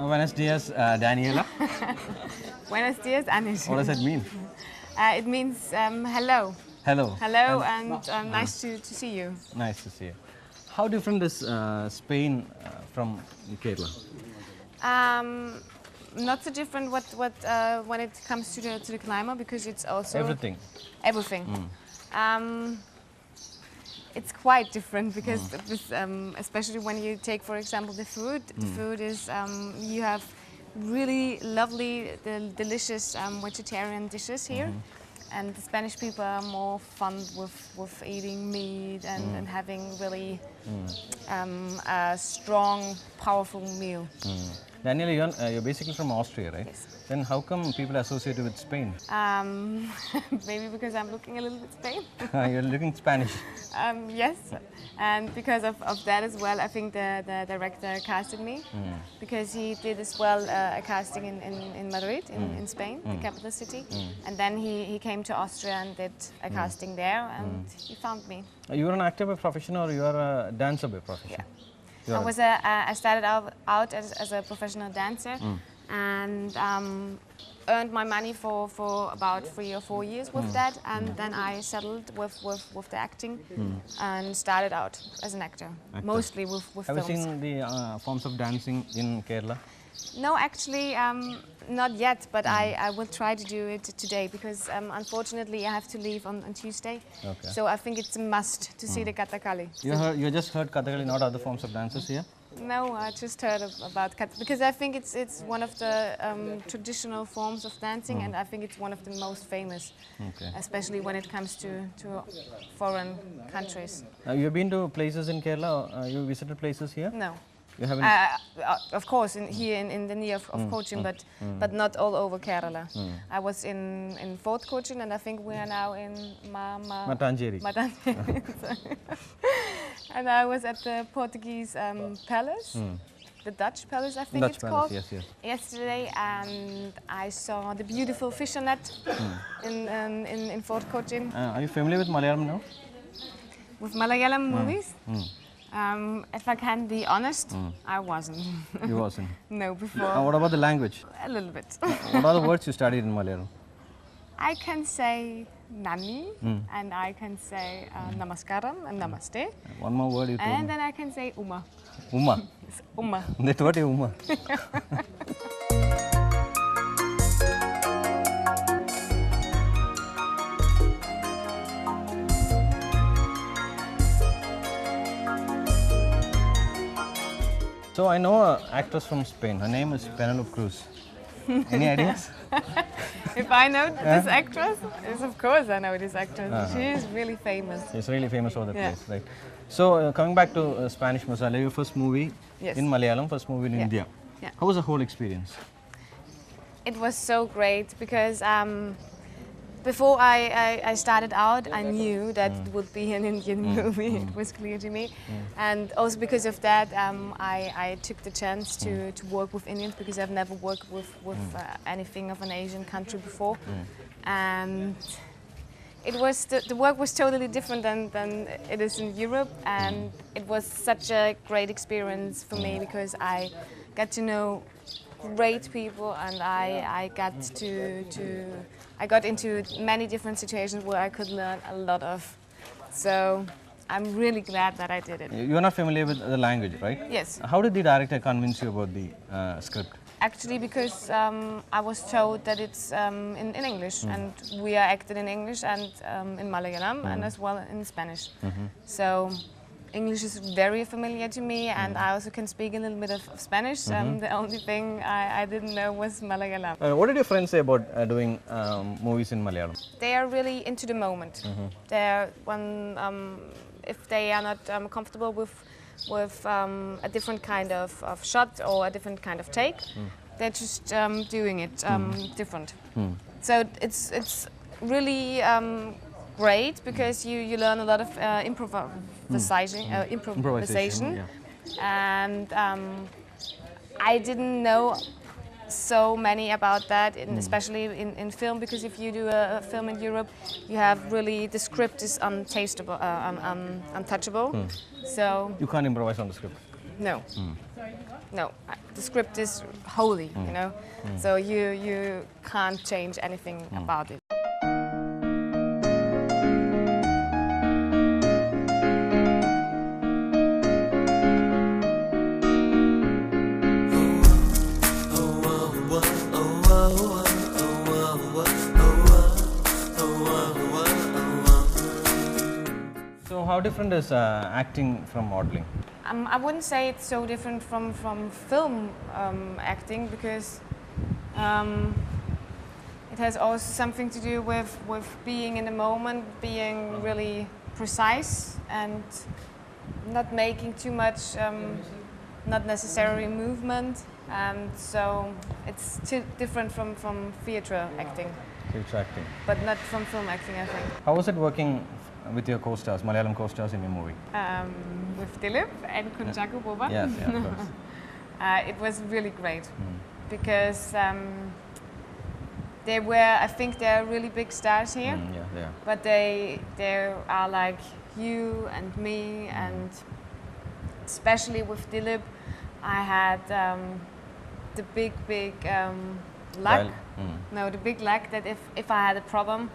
Buenos dias, Daniela. Buenos dias, anish. What does it mean? It means hello. Hello. Hello, and nice to see you. Nice to see you. How different is Spain from Kerala? Not so different when it comes to the climate, because it's also Everything. everything. It's quite different because especially when you take, for example, the food. The food is you have really lovely, delicious vegetarian dishes here. And the Spanish people are more fun with eating meat and having really a strong, powerful meal. Daniela, you're basically from Austria, right? Yes. Then how come people associate you with Spain? Maybe because I'm looking a little bit Spain. You're looking Spanish. Yes, and because of that as well, I think the director casted me because he did as well a casting in Madrid, in Spain, the capital city, and then he came to Austria and did a casting there, and he found me. You were an actor by profession, or you are a dancer by profession? Yeah. I started out as a professional dancer and earned my money for about 3 or 4 years with that, and then I settled with the acting and started out as an actor. Mostly with Have films. you seen the forms of dancing in Kerala? No, actually, not yet, but I will try to do it today because unfortunately I have to leave on Tuesday. Okay. So I think it's a must to see the Kathakali. You just heard Kathakali, not other forms of dances here? No, I just heard about Kathakali because I think it's one of the traditional forms of dancing, and I think it's one of the most famous, especially when it comes to foreign countries. You've been to places in Kerala? You visited places here? No. You haven't? Of course, here in the near of Cochin, but not all over Kerala. I was in Fort Cochin, and I think we are now in Matanjeri. And I was at the Portuguese palace, the Dutch palace, I think Dutch it's palace, called, yes. yesterday, and I saw the beautiful fisher net in Fort Cochin. Are you familiar with Malayalam now? With Malayalam movies? If I can be honest, I wasn't. You wasn't? No, before. What about the language? A little bit. What are the words you studied in Malayalam? I can say nani, and I can say namaskaram and namaste. One more word you told And me. then I can say uma. Uma. It's uma. That's what you Uma. So I know an actress from Spain. Her name is Penelope Cruz. Any ideas? If I know this actress, yes, of course I know this actress. She is really famous. She's really famous over the Yeah. place, right? So coming back to Spanish Masala, your first movie Yes. in Malayalam, first movie in India. Yeah. How was the whole experience? It was so great because before I started out, I knew that it would be an Indian movie. It was clear to me. And also because of that, I took the chance to work with Indians because I've never worked with anything of an Asian country before. And it was the work was totally different than it is in Europe, and it was such a great experience for me because I got to know great people, and I got into many different situations where I could learn a lot of. So I'm really glad that I did it. You're not familiar with the language, right? Yes. How did the director convince you about the script? Actually, because I was told that it's in English, and we are acted in English and in Malayalam and as well in Spanish. So English is very familiar to me, and I also can speak a little bit of Spanish. The only thing I didn't know was Malayalam. What did your friends say about doing movies in Malayalam? They are really into the moment. They're if they are not comfortable with a different kind of shot or a different kind of take, they're just doing it different. So it's really great because you learn a lot of improvisation. And I didn't know so many about that, especially in film, because if you do a film in Europe, you have really, the script is untouchable. So you can't improvise on the script. no. no, the script is holy, you know, so you can't change anything about it. So how different is acting from modeling? I wouldn't say it's so different from film acting because it has also something to do with being in the moment, being really precise and not making too much not necessary movement, and so it's too different from theatre acting, Theatre acting. but not from film acting, I think. How was it working with your co-stars, Malayalam co-stars in your movie? With Dilip and Kunchaku Boba. Yes, yeah, of course. It was really great because they were, I think they're really big stars here, Yeah, they are. but they are like you and me, and especially with Dilip, I had the big luck. While- No, the big luck that if I had a problem,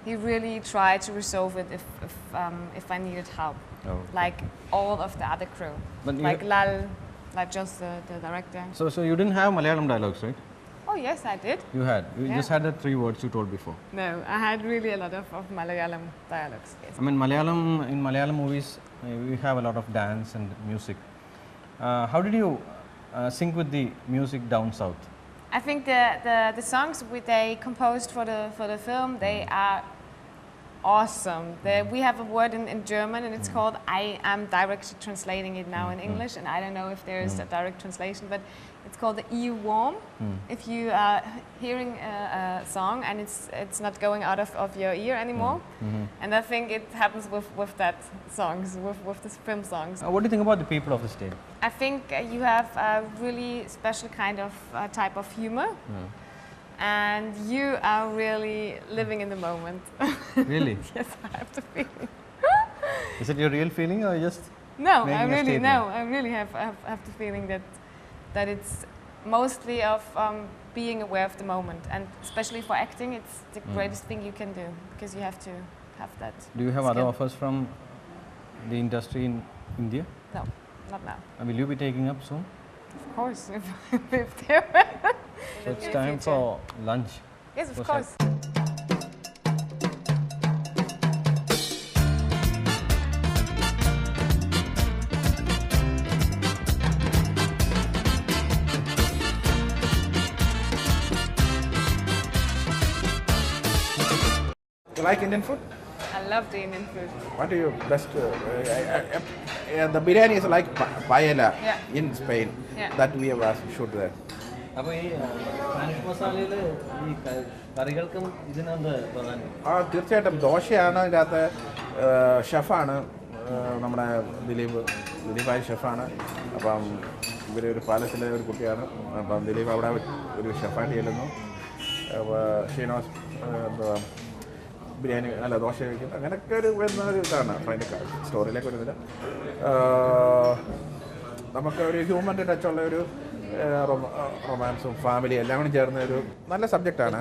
he really tried to resolve it if I needed help. Oh. Like all of the other crew, But you- like Lal, like just the director. So you didn't have Malayalam dialogues, right? Oh yes, I did. You had. You Yeah. just had the 3 words you told before. No, I had really a lot of Malayalam dialogues. Yes. I mean, in Malayalam movies, we have a lot of dance and music. How did you sync with the music down south? I think the songs they composed for the film, they are awesome. We have a word in German and it's called, I am directly translating it now in English, and I don't know if there is a direct translation, but it's called the ear warm. If you are hearing a song and it's not going out of your ear anymore, and I think it happens with that songs, with the film songs. What do you think about the people of the state? I think you have a really special kind of type of humor, and you are really living in the moment. Really? Yes, I have the feeling. Is it your real feeling or just No, making I a really statement? I really have the feeling that it's mostly of being aware of the moment, and especially for acting, it's the greatest thing you can do because you have to have that. Do you have other skill. offers from the industry in India? No, not now. Will you be taking up soon? Of course, if there. So it's In the time future. for lunch. Yes, of Was course. You like Indian food? I love the Indian food. What do you best? The biryani is like paella Yeah. in Spain. Yeah. That we have shoot there. അപ്പോൾ ഈ Spanish മസാലയിൽ ഈ കറികൾക്കും ഇതിനെന്ത് പ്രധാനം? തീർച്ചയായിട്ടും ദോശയാണ് ഇതിനകത്ത്. ഷെഫാണ് നമ്മുടെ ദിലീപായ ഷെഫാണ്. അപ്പം ഇവരൊരു പാലസിലെ ഒരു കുട്ടിയാണ്. അപ്പം ദിലീപ് അവിടെ ഒരു ഷെഫായിട്ട് ചെല്ലുന്നു. അപ്പോൾ ഷീനോസ് ബിരിയാണി അല്ല ദോശ കഴിക്കും. അങ്ങനെയൊക്കെ വരുന്നൊരു ഇതാണ്. അപ്പോൾ അതിൻ്റെ സ്റ്റോറിയിലേക്ക് വരുന്നില്ല. നമുക്ക് ഒരു ഹ്യൂമൻ്റെ ടച്ചുള്ള ഒരു റൊമാൻസും ഫാമിലി എല്ലാം കൂടി ചേർന്ന ഒരു നല്ല സബ്ജക്റ്റാണ്.